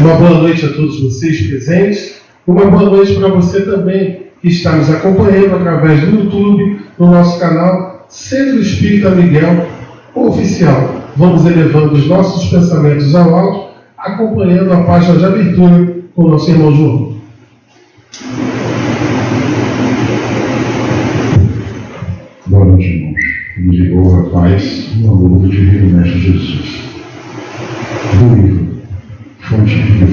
Uma boa noite a todos vocês presentes. Uma boa noite para você também que está nos acompanhando através do YouTube, no nosso canal Centro Espírita Miguel Oficial. Vamos elevando os nossos pensamentos ao alto, acompanhando a página de abertura com o nosso irmão João. Boa noite, irmãos. Nos envolva a paz e o amor do Divino Mestre Jesus. Do livro Fonte Viva,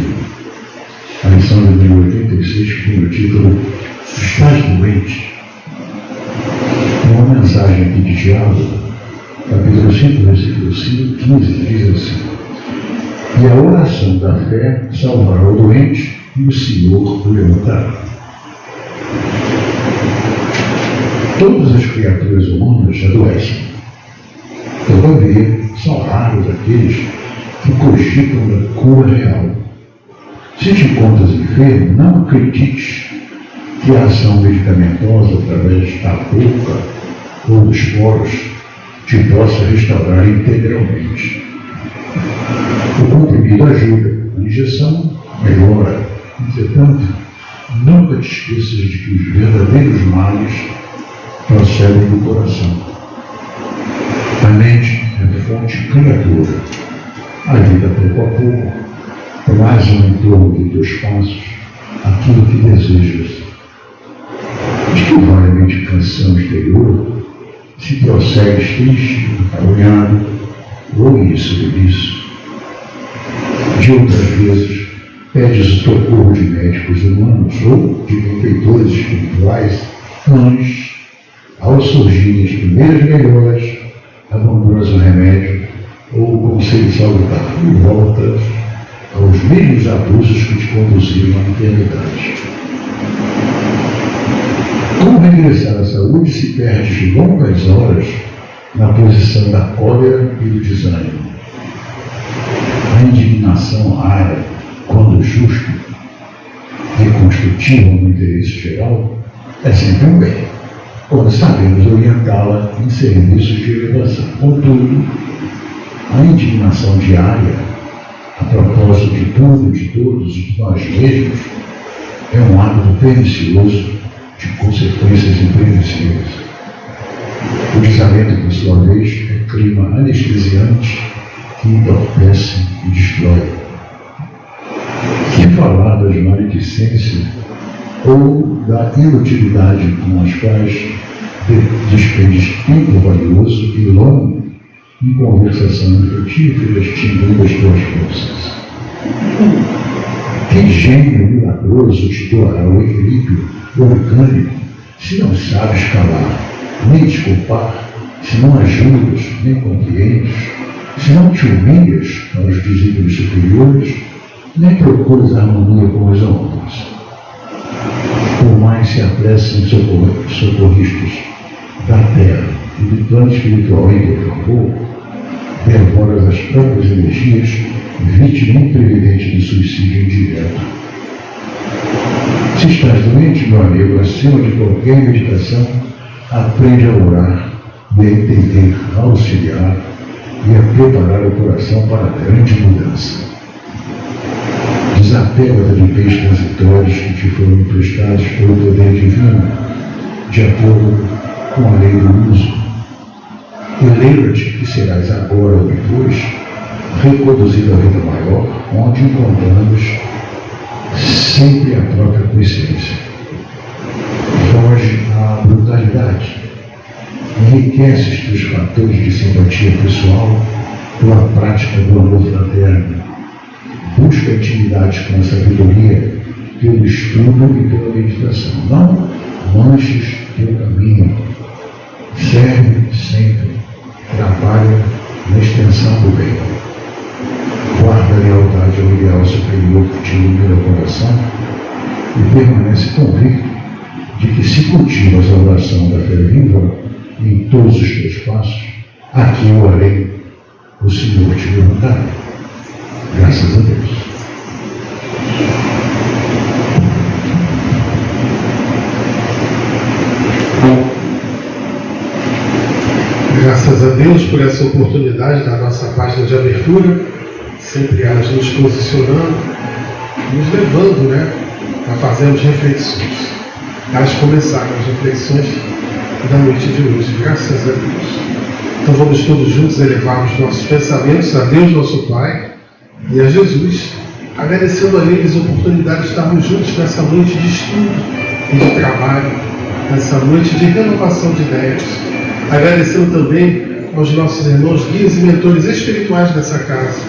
a lição de número 86, com o título Estás doente? É uma mensagem aqui de Tiago, capítulo 5, versículo 15, diz assim: E a oração da fé salvará o doente e o Senhor o levantará. Todas as criaturas humanas adoecem. Todavia, são raros aqueles que cogitam da cura real. Se te encontras enfermo, não acredites que a ação medicamentosa através da boca ou dos poros te possa restaurar integralmente. O comprimido ajuda, a injeção melhora. Entretanto, nunca te esqueças de que os verdadeiros males procedem do coração. A mente é fonte criadora. Ajuda pouco a pouco, traz um entorno de teus passos aquilo que desejas. De que vale a medicação exterior se prossegues triste, acabrunhado ou insubmisso? De outras vezes, pedes o socorro de médicos humanos ou de benfeitores espirituais, mas, ao surgirem as primeiras melhoras, abandonas o remédio ou o conselho salutar e voltas aos mesmos abusos que te conduziram à enfermidade. Como regressar à saúde se perdes longas horas na posição da cólera e do desânimo? A indignação rara, quando justa e construtiva no interesse geral, é sempre um bem, quando sabemos orientá-la em serviços de elevação. Contudo, a indignação diária, a propósito de tudo e de todos e de nós mesmos, é um hábito pernicioso de consequências imprevisíveis. O desalento, por sua vez, é clima anestesiante que entorpece e destrói. Que falar das maledicências ou da inutilidade com as quais despendes tempo valioso e longo em conversação infrutífera, extinguindo as tuas forças? Que gênio milagroso te doará o equilíbrio orgânico se não sabes calar, nem desculpar, se não ajudas, nem compreendes, se não te humilhas aos desígnios superiores, nem procuras a harmonia com os homens? Por mais se apressem socorristas da terra e do plano espiritual em teu favor, devoras as próprias energias, vítima imprevidente do suicídio indireto. Se estás doente, meu amigo, acima de qualquer meditação, aprende a orar e a entender, a auxiliar e a preparar o coração para a grande mudança. Desapega-te de bens transitórios que te foram emprestados pelo poder divino, de acordo com a lei do uso. E lembra-te que serás agora ou depois reconduzido à vida maior, onde encontramos sempre a própria consciência. Foge à brutalidade. Enriqueces teus fatores de simpatia pessoal pela prática do amor fraterno. Busca intimidade com a sabedoria pelo estudo e pela meditação. Não manches teu caminho. Serve sempre. Trabalha na extensão do bem. Guarda a lealdade ao ideal superior que te ilumina o coração e permanece convicto de que se cultivas a oração da fé viva em todos os teus passos, aqui ou além, o Senhor te levantará. Graças a Deus. Graças a Deus por essa oportunidade da nossa página de abertura, sempre elas nos posicionando nos levando, né, a fazermos reflexões. Elas começaram as reflexões da noite de hoje, graças a Deus. Então vamos todos juntos elevar os nossos pensamentos a Deus, nosso Pai, e a Jesus, agradecendo a eles a oportunidade de estarmos juntos nessa noite de estudo e de trabalho, nessa noite de renovação de ideias. Agradecendo também aos nossos irmãos guias e mentores espirituais dessa casa,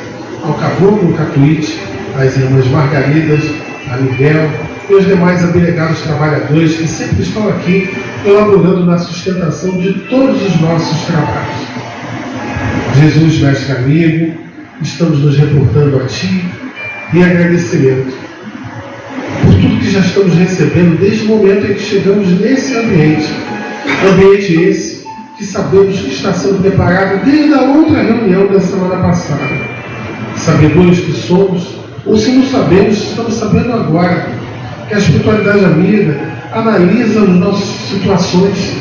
ao Caboclo Catuíte, às irmãs Margaridas, a Miguel e os demais abnegados trabalhadores que sempre estão aqui colaborando na sustentação de todos os nossos trabalhos. Jesus, mestre amigo, estamos nos reportando a Ti em agradecimento por tudo que já estamos recebendo desde o momento em que chegamos nesse ambiente esse que sabemos que está sendo preparado desde a outra reunião da semana passada. Sabedores que somos, ou se não sabemos, estamos sabendo agora que a espiritualidade amiga analisa as nossas situações,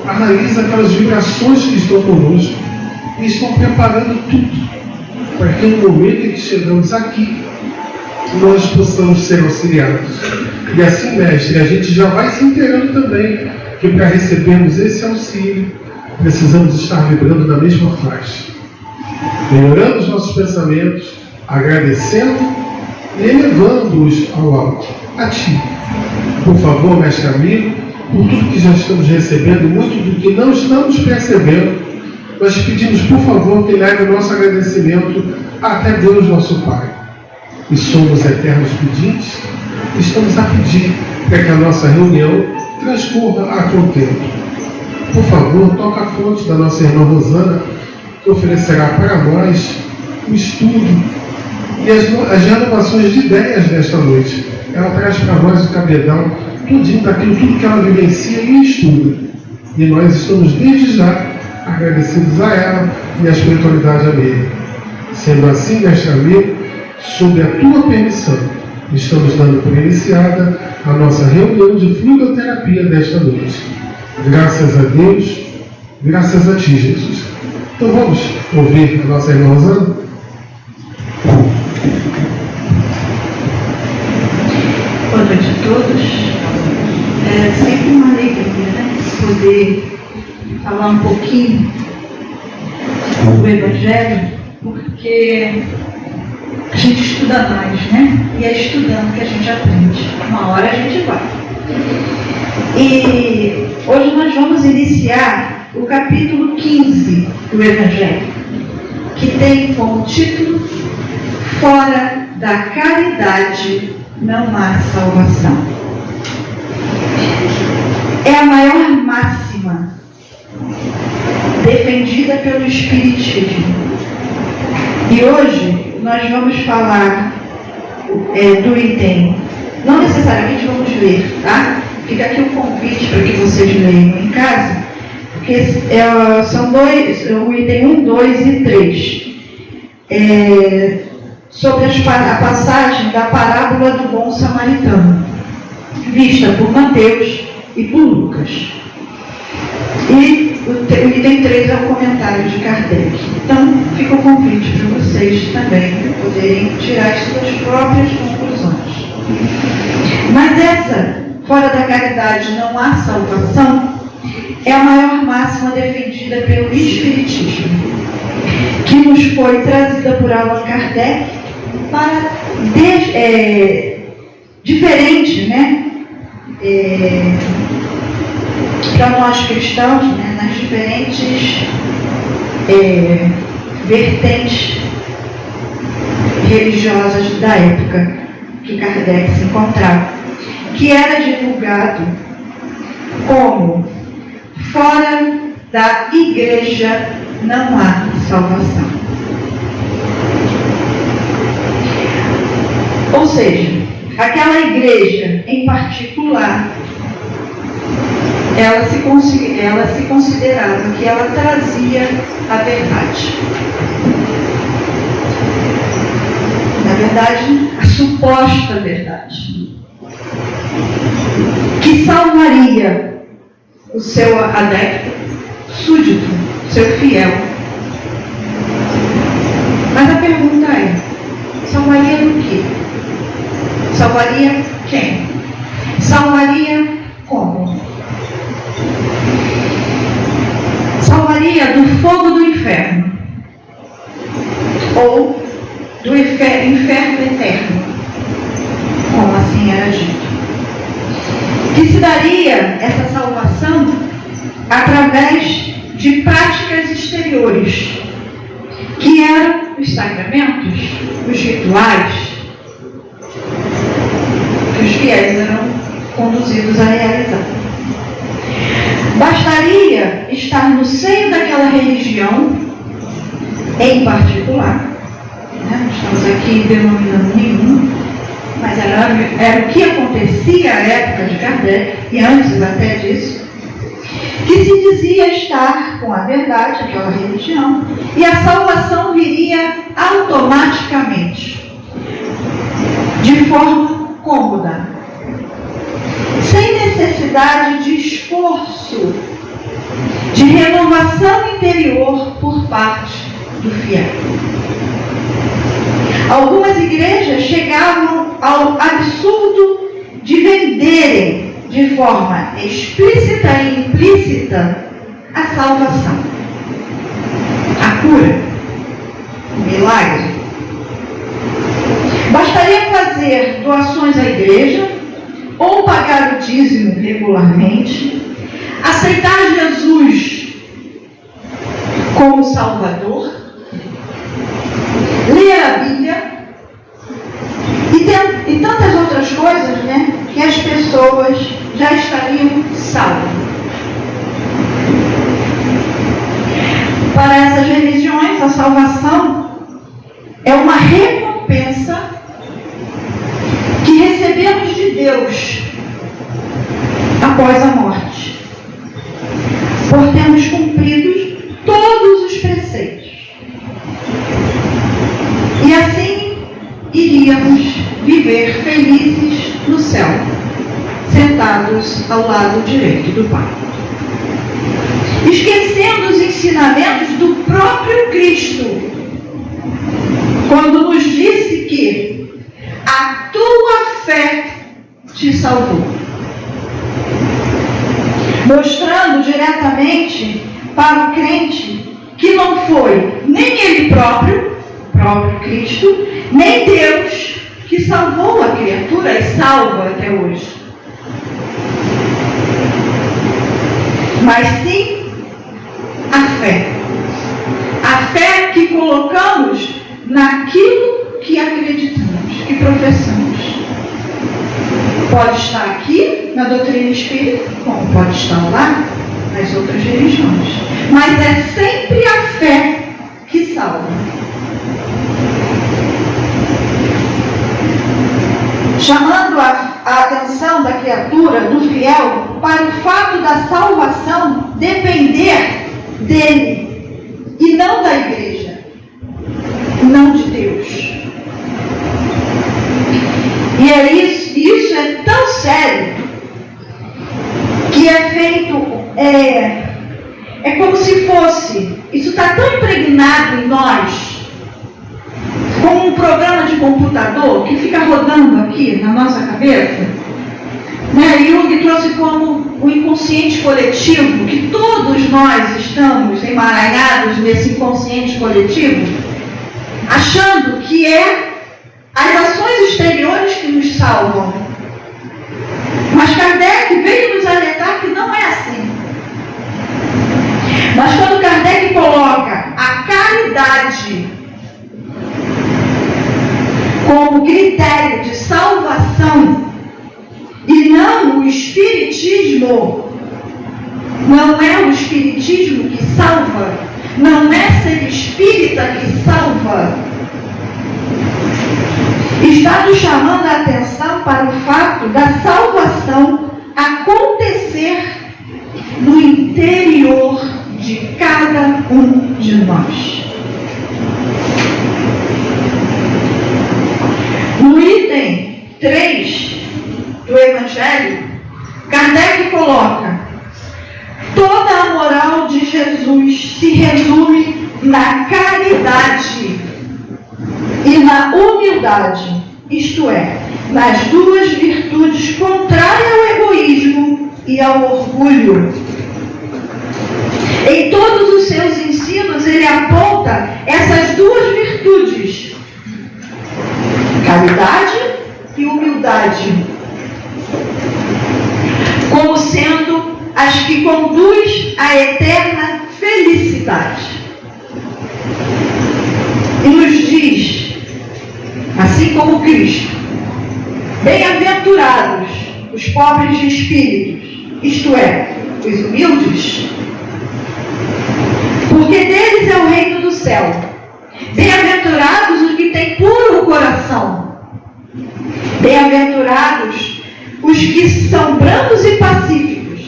analisa aquelas vibrações que estão conosco e estão preparando tudo para que no momento em que chegamos aqui, nós possamos ser auxiliados. E assim, mestre, a gente já vai se inteirando também que para recebermos esse auxílio, precisamos estar vibrando na mesma faixa, melhorando os nossos pensamentos, agradecendo e elevando-os ao alto, a Ti. Por favor, mestre amigo, por tudo que já estamos recebendo, muito do que não estamos percebendo, nós pedimos, por favor, que leve o nosso agradecimento até Deus, nosso Pai. E somos eternos pedintes, estamos a pedir para que a nossa reunião transcorra a contento. Por favor, toca a fonte da nossa irmã Rosana, que oferecerá para nós o estudo e as renovações de ideias desta noite. Ela traz para nós o cabedal, tudinho daquilo, tudo que ela vivencia e estuda. E nós estamos desde já agradecidos a ela e à espiritualidade amiga. Sendo assim, mestre amigo, sob a Tua permissão, estamos dando por iniciada a nossa reunião de fluidoterapia desta noite. Graças a Deus, graças a Ti, Jesus. Então vamos ouvir a nossa irmã Rosana? Boa noite a todos. É sempre uma alegria, né, poder falar um pouquinho do Evangelho, porque a gente estuda mais, né? E é estudando que a gente aprende. Uma hora a gente vai. E hoje nós vamos iniciar o capítulo 15 do Evangelho, que tem como título Fora da caridade não há salvação. É a maior máxima defendida pelo Espiritismo. E hoje nós vamos falar do item. Não necessariamente vamos ler, tá? Fica aqui o convite para que vocês leiam em casa, porque são o item 1, 2 e 3. Sobre a passagem da parábola do bom samaritano, vista por Mateus e por Lucas. E o item 3 é o comentário de Kardec. Então, fica o convite para vocês também poderem tirar as suas próprias conclusões. Mas essa, fora da caridade não há salvação, é a maior máxima defendida pelo Espiritismo, que nos foi trazida por Allan Kardec para diferente, né? Para nós cristãos, né, nas diferentes vertentes religiosas da época que Kardec se encontrava, que era divulgado como fora da igreja não há salvação. Ou seja, aquela igreja em particular, ela se considerava que ela trazia a verdade. Na verdade, a suposta verdade, que salvaria o seu adepto, súdito, seu fiel. Mas a pergunta é, salvaria do quê? Salvaria quem? Salvaria como? Salvaria do fogo do inferno, ou do inferno eterno, como assim era dito. Que se daria essa salvação através de práticas exteriores, que eram os sacramentos, os rituais, que os fiéis eram conduzidos a realizar. Bastaria estar no seio daquela religião, em particular, né? Não estamos aqui denominando nenhum, mas era o que acontecia à época de Kardec, e antes até disso, que se dizia estar com a verdade, aquela religião, e a salvação viria automaticamente, de forma cômoda, sem necessidade de esforço, de renovação interior por parte do fiel. Algumas igrejas chegavam ao absurdo de venderem de forma explícita e implícita a salvação, a cura, o milagre. Bastaria fazer doações à igreja, ou pagar o dízimo regularmente, aceitar Jesus como Salvador, ler a Bíblia e tantas outras coisas, né, que as pessoas já estariam salvas. Para essas religiões, a salvação é uma recompensa que recebemos de Deus após a morte, por termos cumprido todos os preceitos. E assim iríamos viver felizes no céu, sentados ao lado direito do Pai. Esquecendo os ensinamentos do próprio Cristo, quando nos disse que a tua fé te salvou, mostrando diretamente para o crente que não foi nem ele próprio Cristo, nem Deus que salvou a criatura e salva até hoje, mas sim a fé que colocamos naquilo que acreditamos, que professamos. Pode estar aqui na doutrina espírita, como pode estar lá nas outras religiões, mas é sempre a fé que salva. Chamando a atenção da criatura, do fiel, para o fato da salvação depender dele e não da igreja, não de Deus. E é isso é tão sério que é feito, é como se fosse, isso está tão impregnado em nós, como um programa de computador que fica rodando aqui na nossa cabeça, né? Jung trouxe como o inconsciente coletivo, que todos nós estamos emaranhados nesse inconsciente coletivo, achando que é as ações exteriores que nos salvam. Mas Kardec veio nos alertar que não é assim. Mas quando Kardec coloca a caridade como critério de salvação e não o espiritismo, não é o espiritismo que salva, não é ser espírita que salva, está nos chamando a atenção para o fato da salvação acontecer no interior de cada um de nós. No item 3 do Evangelho, Kardec coloca: toda a moral de Jesus se resume na caridade e na humildade, isto é, nas duas virtudes contrárias ao egoísmo e ao orgulho. Em todos os seus ensinos, ele aponta essas duas virtudes: caridade e humildade, como sendo as que conduz à eterna felicidade. E nos diz, assim como Cristo: bem-aventurados os pobres de espíritos, isto é, os humildes, porque deles é o reino do céu. Bem-aventurados os que têm puro coração. Bem-aventurados os que são brandos e pacíficos.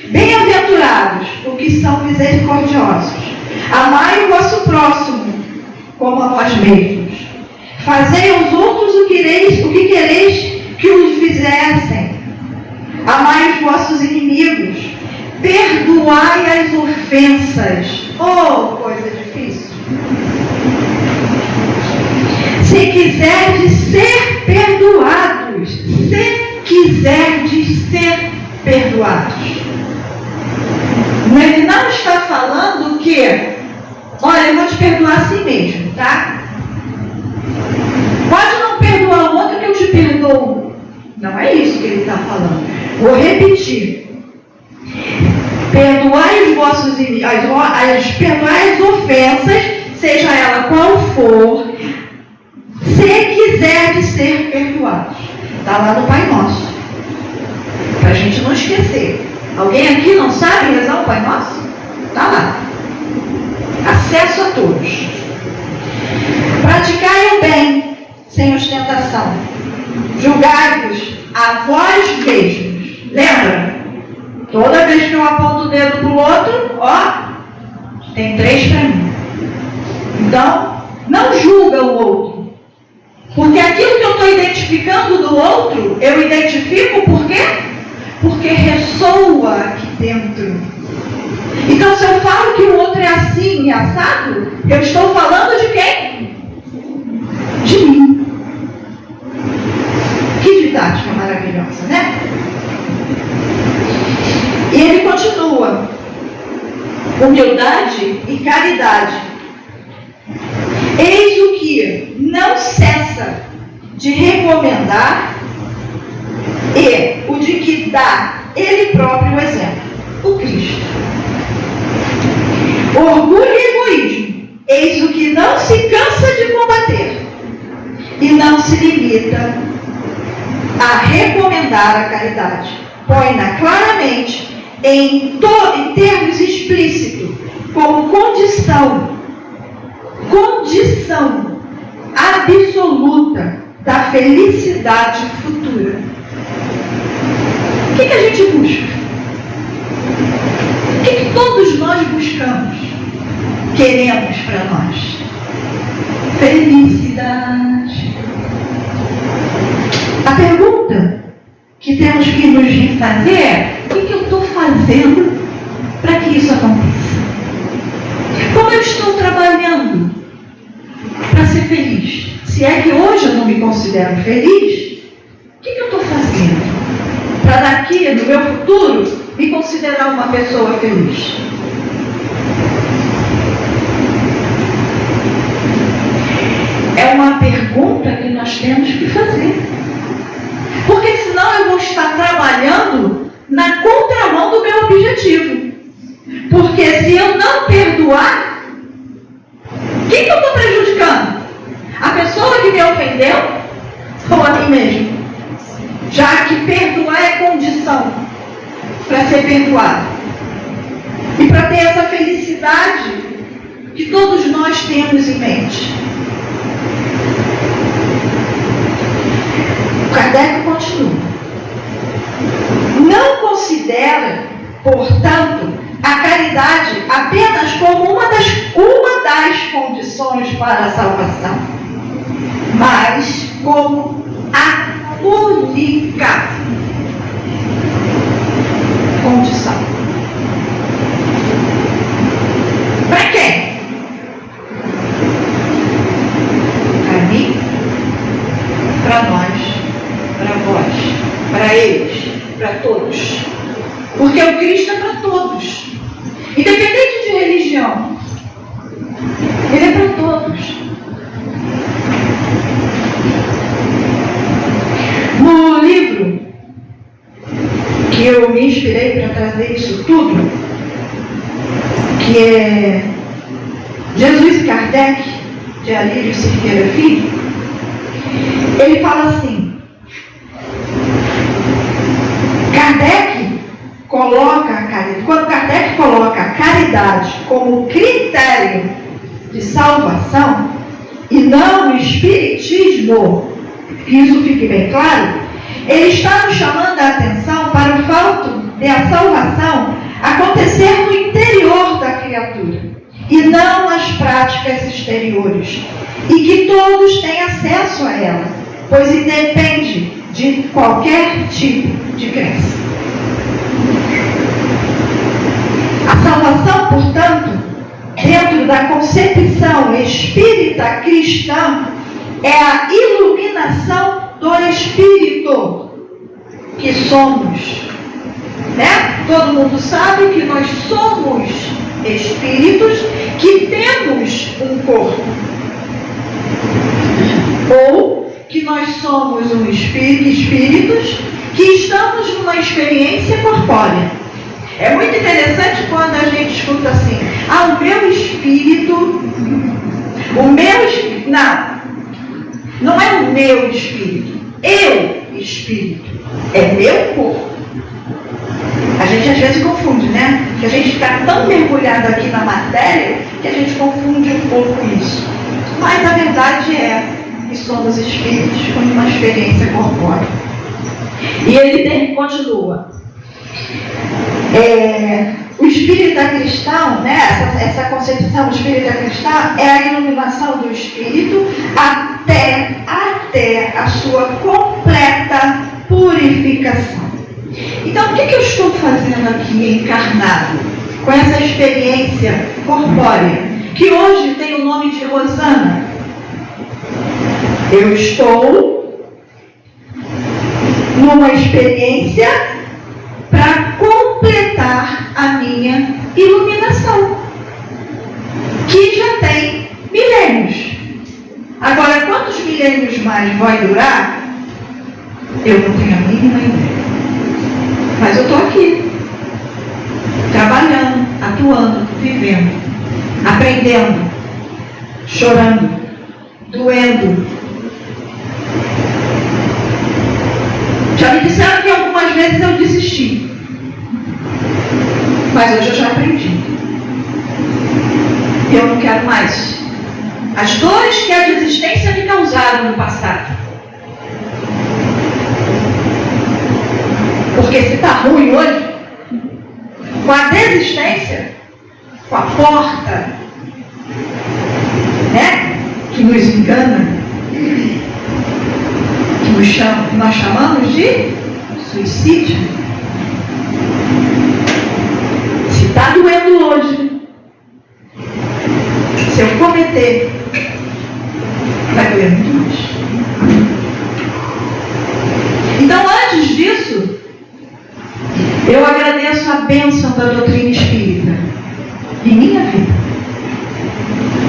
Bem-aventurados os que são misericordiosos. Amai o vosso próximo como a vós mesmos. Fazei aos outros o que quereis que os fizessem. Amai os vossos inimigos. Perdoai as ofensas. Oh, coisa difícil. Se quiserdes ser perdoados. Se quiserdes ser perdoados. Ele não está falando que, olha, eu vou te perdoar assim mesmo, tá? Pode não perdoar o outro que eu te perdoo. Não é isso que ele está falando. Vou repetir. Perdoai os vossos perdoai as ofensas, seja ela qual for, se quiserdes ser perdoados. Está lá no Pai Nosso. Para a gente não esquecer. Alguém aqui não sabe rezar o Pai Nosso? Está lá. Acesso a todos. Praticai o bem, sem ostentação. Julgai-vos a vós mesmos. Lembra? Toda vez que eu aponto o dedo para o outro, ó, tem 3 para mim. Então, não julga o outro. Porque aquilo que eu estou identificando do outro, eu identifico por quê? Porque ressoa aqui dentro. Então, se eu falo que o outro é assim e assado, eu estou falando de quem? De mim. Que didática maravilhosa, né? E ele continua: humildade e caridade. Eis o que não cessa de recomendar e o de que dá ele próprio o exemplo, o Cristo. Orgulho e egoísmo, eis o que não se cansa de combater e não se limita a recomendar a caridade. Põe-na claramente em termos explícitos, como condição absoluta da felicidade futura. O que a gente busca? O que todos nós buscamos? Queremos para nós? Felicidade. A pergunta que temos que nos fazer é: o que eu estou fazendo para que isso aconteça? Como eu estou trabalhando para ser feliz? Se é que hoje eu não me considero feliz, o que eu estou fazendo para daqui, no meu futuro, me considerar uma pessoa feliz? É uma pergunta que nós temos que fazer. Porque senão eu vou estar trabalhando na contramão do meu objetivo. Porque se eu não perdoar, quem que eu estou prejudicando? A pessoa que me ofendeu ou a mim mesmo? Já que perdoar é condição para ser perdoado. E para ter essa felicidade que todos nós temos em mente. O Kardec continua. Não considera, portanto, a caridade apenas como uma das condições para a salvação, mas como a única condição. Para quem? Para mim, para nós Porque o Cristo é para todos. Independente de religião. Ele é para todos. No livro que eu me inspirei para trazer isso tudo, que é Jesus e Kardec, de Alírio Cerqueira Filho, ele fala assim: quando Kardec coloca a caridade como critério de salvação e não o espiritismo, que isso fique bem claro, ele está nos chamando a atenção para o fato de a salvação acontecer no interior da criatura e não nas práticas exteriores, e que todos têm acesso a ela, pois independe de qualquer tipo de crença. A salvação, portanto, dentro da concepção espírita cristã, é a iluminação do espírito que somos. Né? Todo mundo sabe que nós somos espíritos que temos um corpo. Ou que nós somos espíritos que estamos numa experiência corpórea. É muito interessante quando a gente escuta assim: ah, o meu espírito, não é o meu espírito, espírito, é meu corpo. A gente às vezes confunde, né? Que a gente fica tão mergulhado aqui na matéria que a gente confunde um pouco isso. Mas a verdade é que somos espíritos com uma experiência corpórea. E ele continua. O espírita cristão, né, essa concepção espírita cristã é a iluminação do espírito até a sua completa purificação. Então, o que eu estou fazendo aqui encarnado com essa experiência corpórea, que hoje tem o nome de Rosana? Eu estou numa experiência para completar a minha iluminação, que já tem milênios. Agora, quantos milênios mais vai durar? Eu não tenho a mínima ideia. Mas eu estou aqui, trabalhando, atuando, vivendo, aprendendo, chorando, doendo. Já me disseram que algumas vezes eu desisti. Mas hoje eu já aprendi. Eu não quero mais as dores que a desistência me causaram no passado. Porque se está ruim hoje, com a desistência, com a porta, né, que nos engana, que nós chamamos de suicídio. Se está doendo hoje, se eu cometer, vai doer muito mais. Então, antes disso, eu agradeço a bênção da doutrina espírita em minha vida,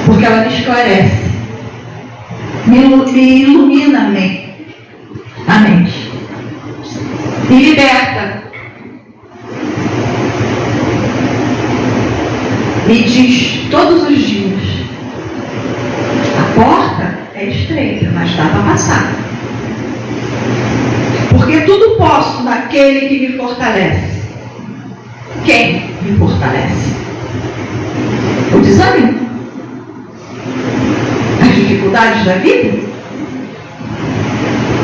porque ela me esclarece, me ilumina a mente, me liberta, me diz todos os dias: a porta é estreita, mas dá para passar. Porque tudo posso naquele que me fortalece. Quem me fortalece? O desânimo? As dificuldades da vida?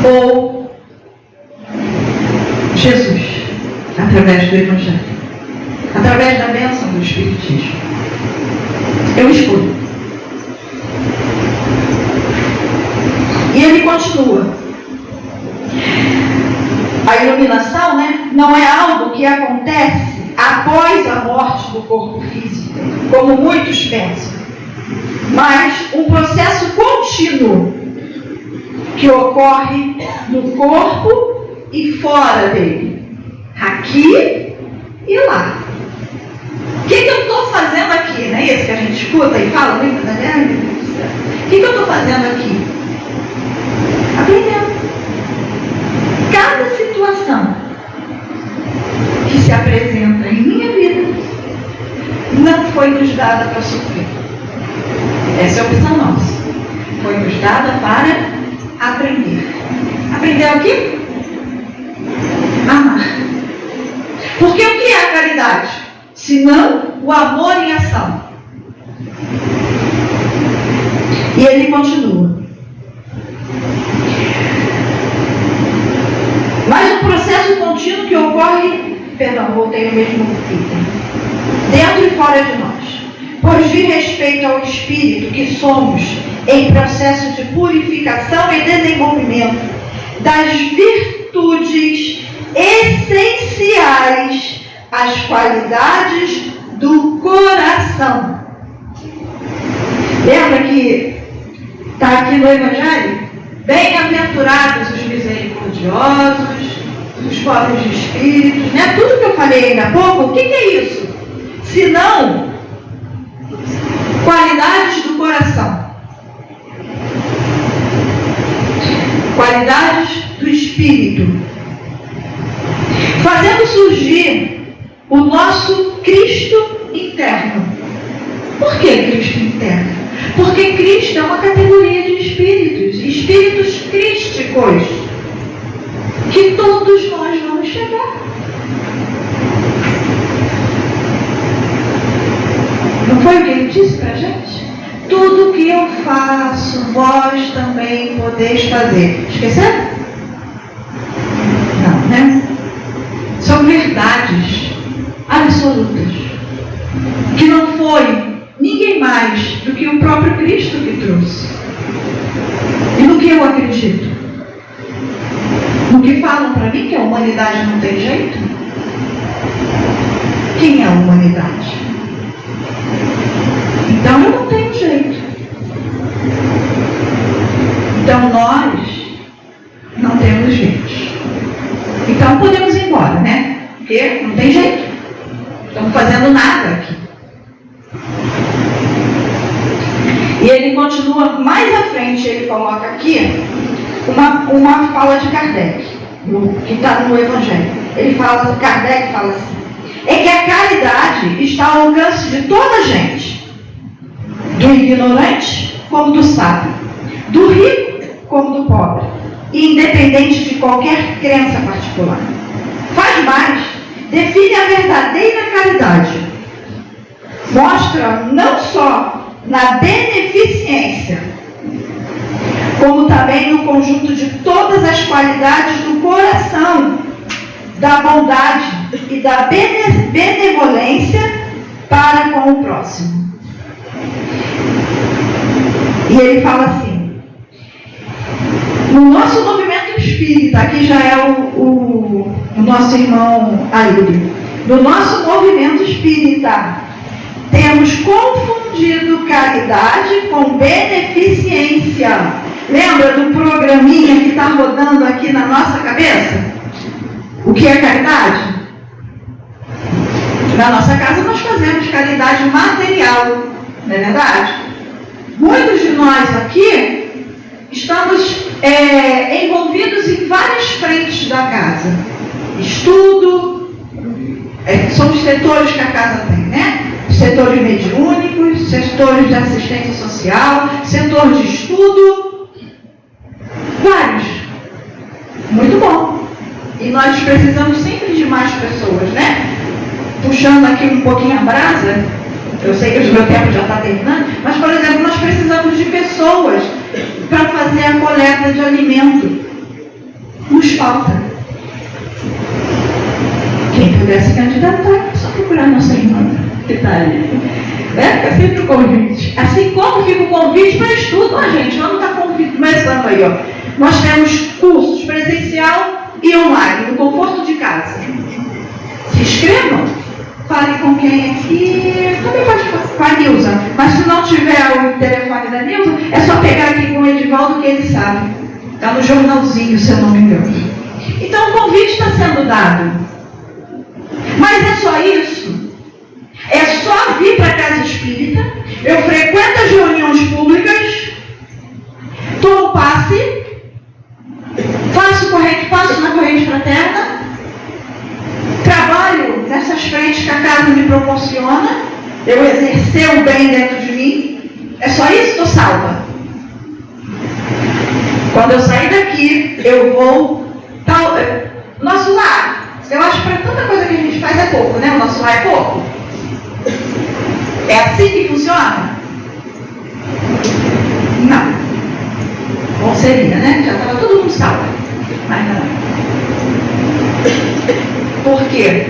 Ou Jesus, através do Evangelho, através da bênção do Espiritismo? Eu escolho. E ele continua. A iluminação, né, não é algo que acontece após a morte do corpo físico, como muitos pensam, mas um processo contínuo que ocorre no corpo e fora dele, aqui e escuta e fala muito, né? O que eu estou fazendo aqui? Aprendendo. Cada situação que se apresenta em minha vida não foi nos dada para sofrer. Essa é a opção nossa. Foi nos dada para aprender. Aprender o quê? Amar. Porque o que é a caridade? Senão o amor em ação. E ele continua. Mas um processo contínuo que ocorre, voltei no mesmo item, dentro e fora de nós. Pois diz respeito ao espírito que somos em processo de purificação e desenvolvimento das virtudes essenciais às qualidades do coração. Lembra que está aqui no Evangelho? Bem-aventurados os misericordiosos, os pobres de espírito, né? Tudo que eu falei ainda há pouco, o que é isso? Senão, qualidades do coração. Qualidades do espírito. Fazendo surgir o nosso Cristo interno. Por que Cristo interno? Porque Cristo é uma categoria de espíritos, espíritos crísticos, que todos nós vamos chegar. Não foi o que ele disse para a gente? Tudo que eu faço, vós também podeis fazer. Esqueceram? Não, né? São verdades absolutas, que não foi ninguém mais do que o próprio Cristo que trouxe. E no que eu acredito? No que falam para mim que a humanidade não tem jeito? Quem é a humanidade? Então eu não tenho jeito. Então nós não temos jeito. Então podemos ir embora, né? Porque não tem jeito. Não estamos fazendo nada aqui. E ele continua mais à frente, ele coloca aqui uma fala de Kardec, que está no Evangelho. Kardec fala assim, é que a caridade está ao alcance de toda a gente, do ignorante como do sábio, do rico como do pobre, e independente de qualquer crença particular. Faz mais, define a verdadeira caridade, mostra não só na beneficência, como também no conjunto de todas as qualidades do coração, da bondade e da benevolência para com o próximo. E ele fala assim, no nosso movimento espírita, aqui já é o nosso irmão Ailton, no nosso movimento espírita, temos confundido caridade com beneficência. Lembra do programinha que está rodando aqui na nossa cabeça? O que é caridade? Na nossa casa nós fazemos caridade material, não é verdade? Muitos de nós aqui estamos envolvidos em várias frentes da casa. Estudo, são os setores que a casa tem, né? Setores mediúnicos, setores de assistência social, setor de estudo, vários. Muito bom. E nós precisamos sempre de mais pessoas, né? Puxando aqui um pouquinho a brasa, eu sei que o meu tempo já está terminando, mas, por exemplo, nós precisamos de pessoas para fazer a coleta de alimento. Nos falta. Quem pudesse candidatar, é só procurar nossa irmã que está ali. Fica sempre o convite. Assim como fica o convite para estudo, gente, vamos estar começando aí, ó. Nós temos cursos presencial e online, no conforto de casa. Se inscrevam, fale com quem aqui, também pode fazer com a Nilza, mas se não tiver o telefone da Nilza, é só pegar aqui com o Edivaldo que ele sabe. Está no jornalzinho, se eu não me engano. Então o convite está sendo dado. Mas é só isso? É só vir para a casa espírita Eu frequento as reuniões públicas, tomo passe, passo na corrente fraterna, trabalho nessas frentes que a casa me proporciona, eu exercer o bem dentro de mim. É só isso? Estou salva. Quando eu sair daqui, eu vou... Nosso lar, eu acho que para tanta coisa que a gente faz é pouco, né? O nosso lar é pouco. É assim que funciona? Não. Bom, seria, né? Já estava todo mundo salvo. Mas não. Por quê?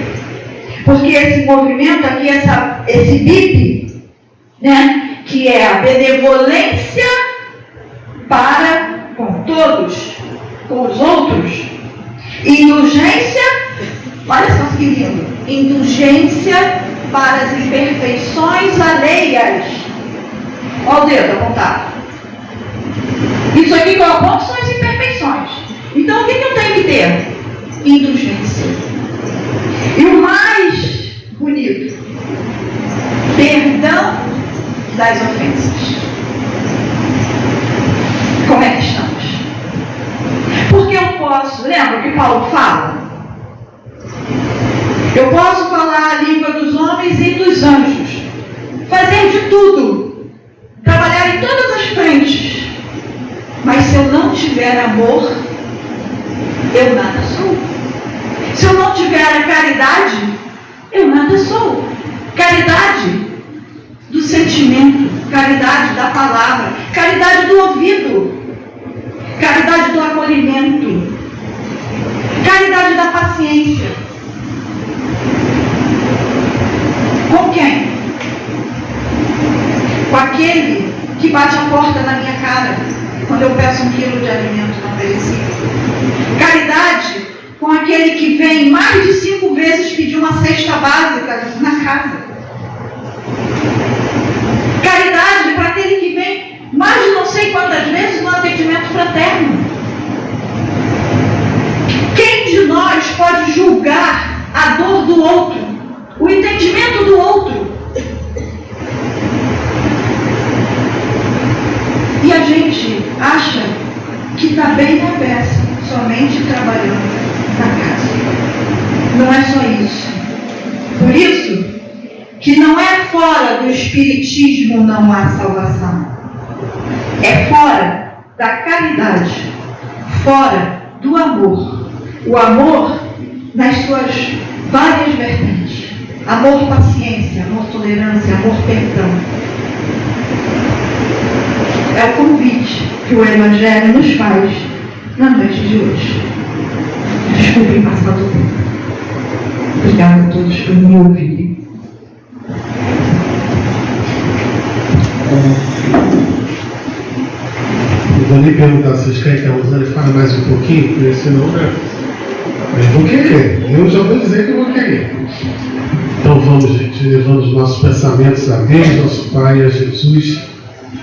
Porque esse movimento aqui, esse BIP, né? Que é a benevolência para com todos, com os outros. Indulgência, olha só que lindo. Indulgência para as imperfeições alheias. Olha o dedo apontado. Isso aqui que eu aponto são as imperfeições. Então o que eu tenho que ter? Indulgência. E o mais bonito, perdão das ofensas. Como é que estamos? Porque eu posso, lembra que Paulo fala? Eu posso falar a língua dos homens e dos anjos, fazer de tudo, trabalhar em todas as frentes, mas se eu não tiver amor, eu nada sou. Se eu não tiver a caridade, eu nada sou. Caridade do sentimento, caridade da palavra, caridade do ouvido, caridade do acolhimento, caridade da paciência. Com quem? Com aquele que bate a porta na minha cara quando eu peço 1 quilo de alimento não perecível. Caridade com aquele que vem mais de 5 vezes pedir uma cesta básica na casa. Caridade para aquele que vem mais de não sei quantas vezes no atendimento fraterno. Quem de nós pode julgar a dor do outro, o entendimento do outro? E a gente acha que está bem na peça, somente trabalhando na casa. Não é só isso. Por isso que não é fora do espiritismo não há salvação. É fora da caridade, fora do amor. O amor nas suas várias vertentes. Amor paciência, amor tolerância, amor perdão. É o convite que o Evangelho nos faz na noite de hoje. Desculpem passar do tempo. Obrigada a todos por me ouvirem. Eu vou lhe perguntar, vocês querem que a Rosane fale mais um pouquinho? Porque senão, né? Eu vou querer. Eu já vou dizer que eu vou querer. Então vamos, gente, levando os nossos pensamentos a Deus, nosso Pai, a Jesus,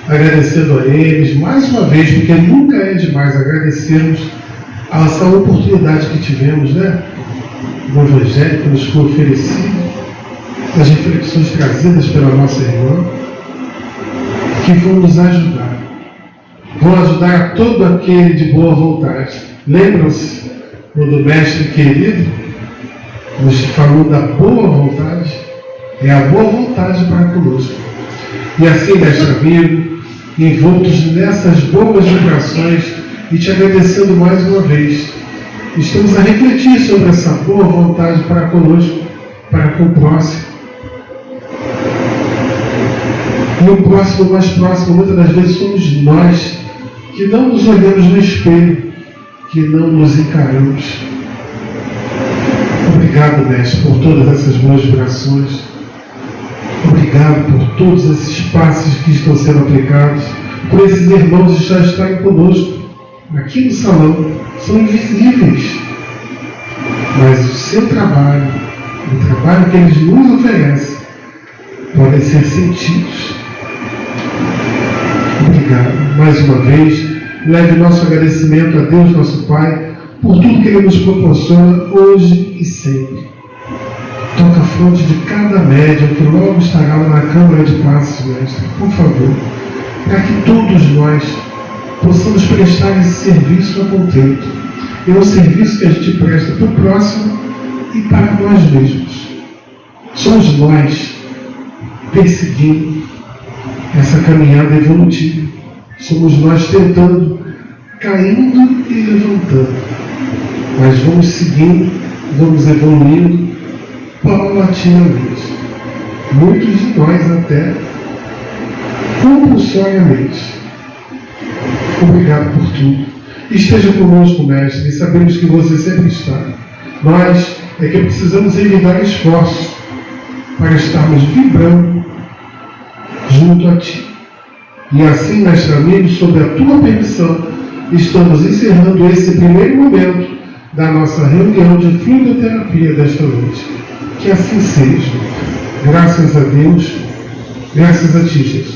agradecendo a eles mais uma vez, porque nunca é demais agradecermos a essa oportunidade que tivemos, né? O Evangelho que nos foi oferecido, as reflexões trazidas pela nossa irmã, que vão nos ajudar. Vão ajudar a todo aquele de boa vontade. Lembram-se quando o mestre querido nos falou da boa vontade? É a boa vontade para conosco. E assim, mestre amigo, envoltos nessas boas vibrações e te agradecendo mais uma vez, estamos a refletir sobre essa boa vontade para conosco, para com o próximo. E o próximo mais próximo, muitas das vezes, somos nós, que não nos olhamos no espelho, que não nos encaramos. Obrigado, mestre, por todas essas boas vibrações. Obrigado por todos esses passos que estão sendo aplicados, por esses irmãos que já estarem conosco aqui no salão. São invisíveis, mas o seu trabalho, o trabalho que eles nos oferecem, podem ser sentidos. Obrigado mais uma vez. Leve nosso agradecimento a Deus, nosso Pai, por tudo que Ele nos proporciona hoje e sempre. Toca a fronte de cada médium que logo estará na Câmara de Passos, mestre, por favor, para que todos nós possamos prestar esse serviço a contento. É um serviço que a gente presta para o próximo e para nós mesmos. Somos nós perseguindo essa caminhada evolutiva. Somos nós tentando, caindo e levantando. Mas vamos seguindo, vamos evoluindo paulatinamente. Muitos de nós até compulsoriamente. Obrigado por tudo. Esteja conosco, mestre, e sabemos que você sempre está. Nós é que precisamos envidar esforços para estarmos vibrando junto a Ti. E assim, mestre amigo, sob a Tua permissão, estamos encerrando esse primeiro momento da nossa reunião de fluidoterapia desta noite. Que assim seja. Graças a Deus, graças a Ti, Jesus.